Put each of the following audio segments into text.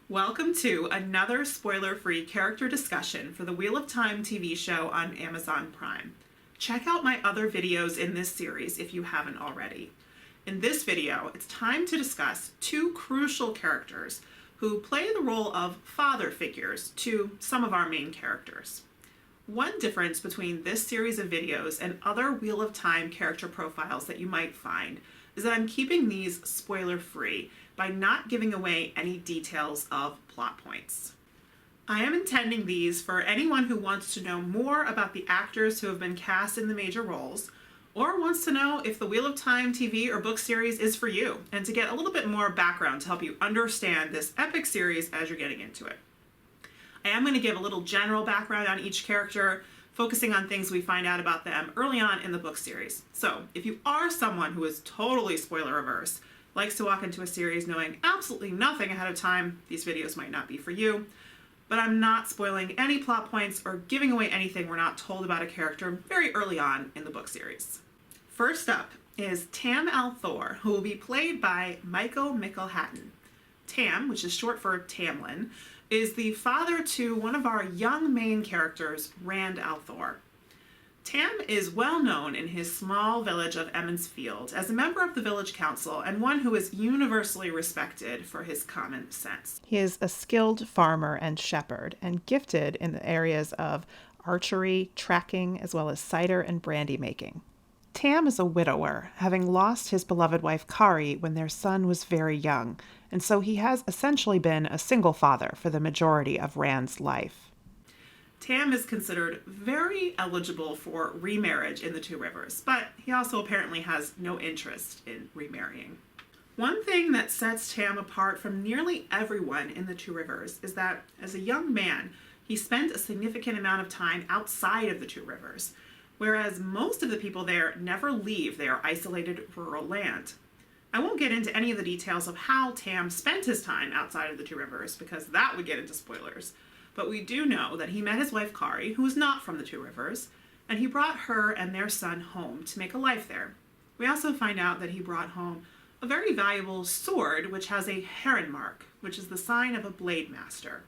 Welcome to another spoiler-free character discussion for the Wheel of Time TV show on Amazon Prime. Check out my other videos in this series if you haven't already. In this video, it's time to discuss two crucial characters who play the role of father figures to some of our main characters. One difference between this series of videos and other Wheel of Time character profiles that you might find is that I'm keeping these spoiler-free by not giving away any details of plot points. I am intending these for anyone who wants to know more about the actors who have been cast in the major roles, or wants to know if the Wheel of Time TV or book series is for you, and to get a little bit more background to help you understand this epic series as you're getting into it. I am going to give a little general background on each character, focusing on things we find out about them early on in the book series. So, if you are someone who is totally spoiler averse, likes to walk into a series knowing absolutely nothing ahead of time, these videos might not be for you. But I'm not spoiling any plot points or giving away anything we're not told about a character very early on in the book series. First up is Thom Merrilin, who will be played by McElhatton. Thom, which is short for Tamlin, is the father to one of our young main characters, Rand al'Thor. Thom is well known in his small village of Emond's Field as a member of the village council and one who is universally respected for his common sense. He is a skilled farmer and shepherd and gifted in the areas of archery, tracking, as well as cider and brandy making. Thom is a widower, having lost his beloved wife Kari when their son was very young, and so he has essentially been a single father for the majority of Rand's life. Thom is considered very eligible for remarriage in the Two Rivers, but he also apparently has no interest in remarrying. One thing that sets Thom apart from nearly everyone in the Two Rivers is that as a young man, he spent a significant amount of time outside of the Two Rivers, whereas most of the people there never leave their isolated rural land. I won't get into any of the details of how Thom spent his time outside of the Two Rivers because that would get into spoilers. But we do know that he met his wife Kari, who was not from the Two Rivers, and he brought her and their son home to make a life there. We also find out that he brought home a very valuable sword which has a heron mark, which is the sign of a blade master.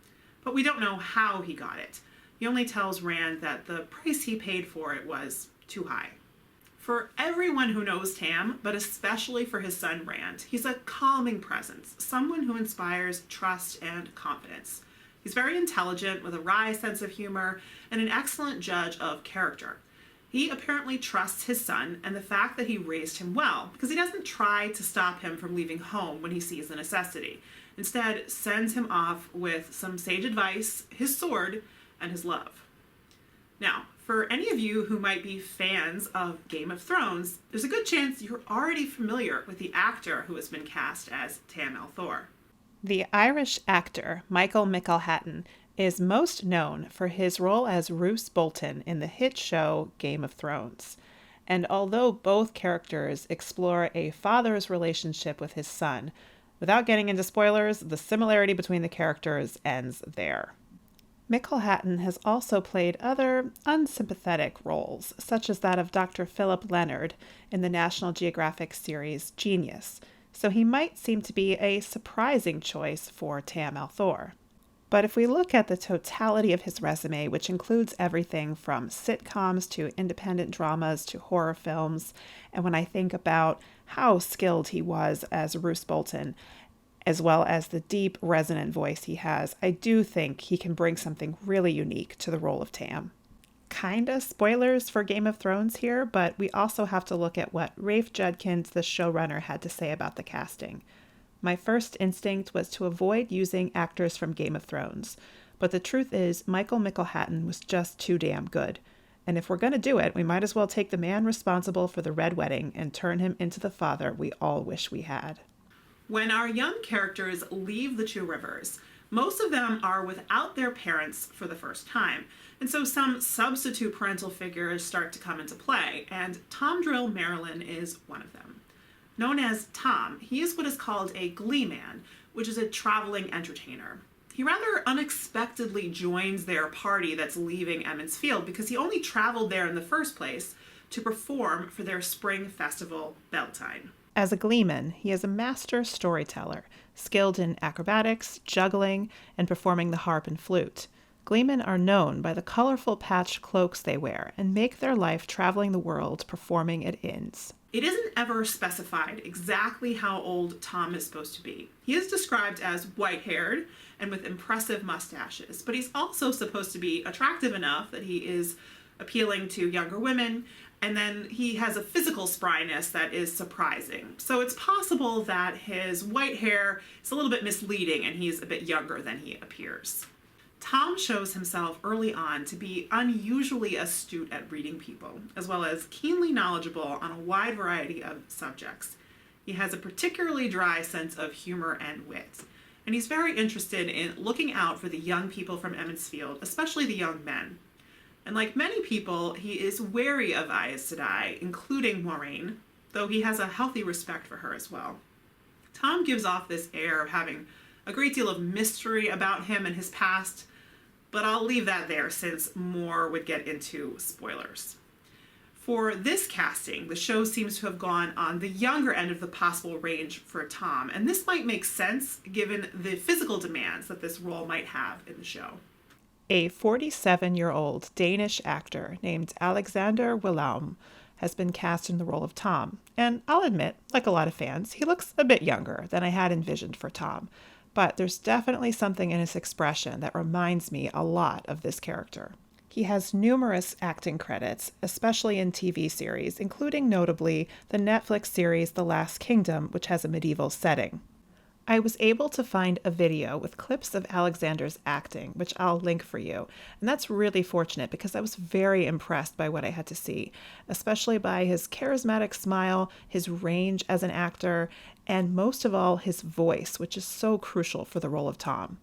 But we don't know how he got it. He only tells Rand that the price he paid for it was too high. For everyone who knows Thom, but especially for his son Rand, he's a calming presence, someone who inspires trust and confidence. He's very intelligent, with a wry sense of humor, and an excellent judge of character. He apparently trusts his son and the fact that he raised him well, because he doesn't try to stop him from leaving home when he sees the necessity. Instead, sends him off with some sage advice, his sword, and his love. Now, for any of you who might be fans of Game of Thrones, there's a good chance you're already familiar with the actor who has been cast as Thom Merrilin. The Irish actor Michael McElhatton is most known for his role as Roose Bolton in the hit show Game of Thrones. And although both characters explore a father's relationship with his son, without getting into spoilers, the similarity between the characters ends there. McElhatton has also played other unsympathetic roles, such as that of Dr. Philip Leonard in the National Geographic series Genius, so he might seem to be a surprising choice for Thom Merrilin. But if we look at the totality of his resume, which includes everything from sitcoms to independent dramas to horror films, and when I think about how skilled he was as Roose Bolton, as well as the deep, resonant voice he has, I do think he can bring something really unique to the role of Thom. Kinda spoilers for Game of Thrones here, but we also have to look at what Rafe Judkins, the showrunner, had to say about the casting. My first instinct was to avoid using actors from Game of Thrones, but the truth is Michael McElhatton was just too damn good. And if we're going to do it, we might as well take the man responsible for the Red Wedding and turn him into the father we all wish we had. When our young characters leave the Two Rivers, most of them are without their parents for the first time, and so some substitute parental figures start to come into play, and Thom Merrilin is one of them. Known as Thom, he is what is called a glee man, which is a traveling entertainer. He rather unexpectedly joins their party that's leaving Emond's Field because he only traveled there in the first place to perform for their spring festival, Beltane. As a gleeman, he is a master storyteller, skilled in acrobatics, juggling, and performing the harp and flute. Gleemen are known by the colorful patched cloaks they wear and make their life traveling the world performing at inns. It isn't ever specified exactly how old Thom is supposed to be. He is described as white-haired and with impressive mustaches, but he's also supposed to be attractive enough that he is appealing to younger women, and then he has a physical spryness that is surprising. So it's possible that his white hair is a little bit misleading and he's a bit younger than he appears. Thom shows himself early on to be unusually astute at reading people, as well as keenly knowledgeable on a wide variety of subjects. He has a particularly dry sense of humor and wit, and he's very interested in looking out for the young people from Emmonsfield, especially the young men. And like many people, he is wary of Aes Sedai, including Moiraine, though he has a healthy respect for her as well. Thom gives off this air of having a great deal of mystery about him and his past, but I'll leave that there since more would get into spoilers. For this casting, the show seems to have gone on the younger end of the possible range for Thom, and this might make sense given the physical demands that this role might have in the show. A 47-year-old Danish actor named Alexandre Willaume has been cast in the role of Thom, and I'll admit, like a lot of fans, he looks a bit younger than I had envisioned for Thom. But there's definitely something in his expression that reminds me a lot of this character. He has numerous acting credits, especially in TV series, including notably the Netflix series The Last Kingdom, which has a medieval setting. I was able to find a video with clips of Alexander's acting, which I'll link for you, and that's really fortunate because I was very impressed by what I had to see, especially by his charismatic smile, his range as an actor, and most of all, his voice, which is so crucial for the role of Thom.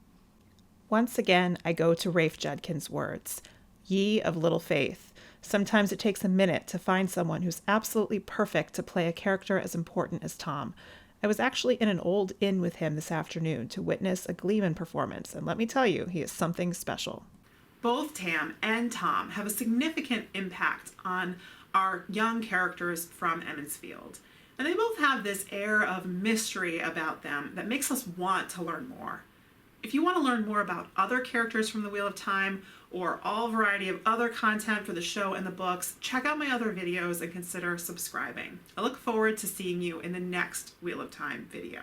Once again, I go to Rafe Judkins' words, "Ye of little faith. Sometimes it takes a minute to find someone who's absolutely perfect to play a character as important as Thom. I was actually in an old inn with him this afternoon to witness a Gleeman performance, and let me tell you, he is something special." Both Tam and Thom have a significant impact on our young characters from Emmonsfield, and they both have this air of mystery about them that makes us want to learn more. If you want to learn more about other characters from the Wheel of Time or all variety of other content for the show and the books, check out my other videos and consider subscribing. I look forward to seeing you in the next Wheel of Time video.